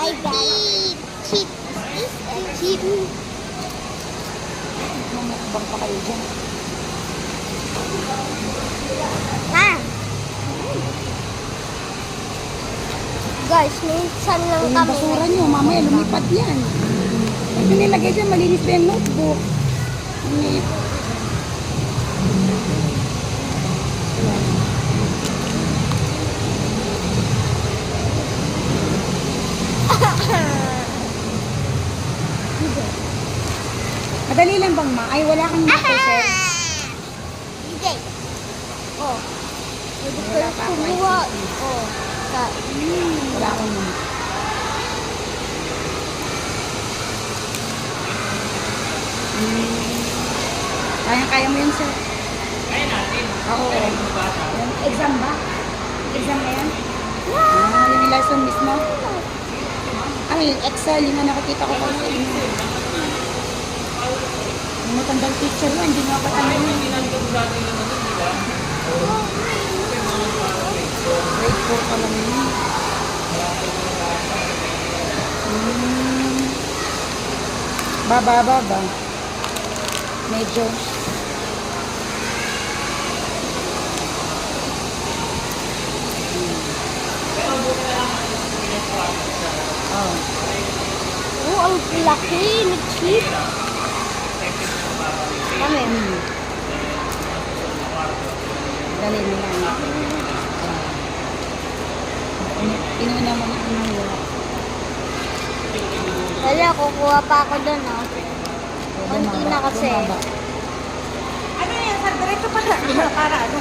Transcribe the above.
my god. Cheap. Cheap. Mamukbang pa kayo dyan. Ha? Guys, minsan lang Yung kami. basura nyo, mamaya lumipad yan. Ito nilagay dyan, malinis pa yung notebook. Madali lang bang ma? Ay, wala kang mate, sir. Hindi. Oh. Pwede Wala kayo pa ako, kumuha. ICT. Oh. Wala akong mate. Kaya mo yun, sir. Kaya natin. Oo. Yung exam ba? Exam na yan? Wow. Yung lesson mismo? Ano yung Excel? Yung na nakikita ko kasi. Yung matandang teacher mo, hindi nga pa ano yun. Grade 4 pa lang yun. Baba. Medyo. Oh. Oh, ang laki. Nag-cheap. Kami. Dali mo lang. Inuna mo na ano. Wala, kukuha pa ako doon, oh. Konti na kasi. Ano yan, sir? Diretso pa na. Para ano?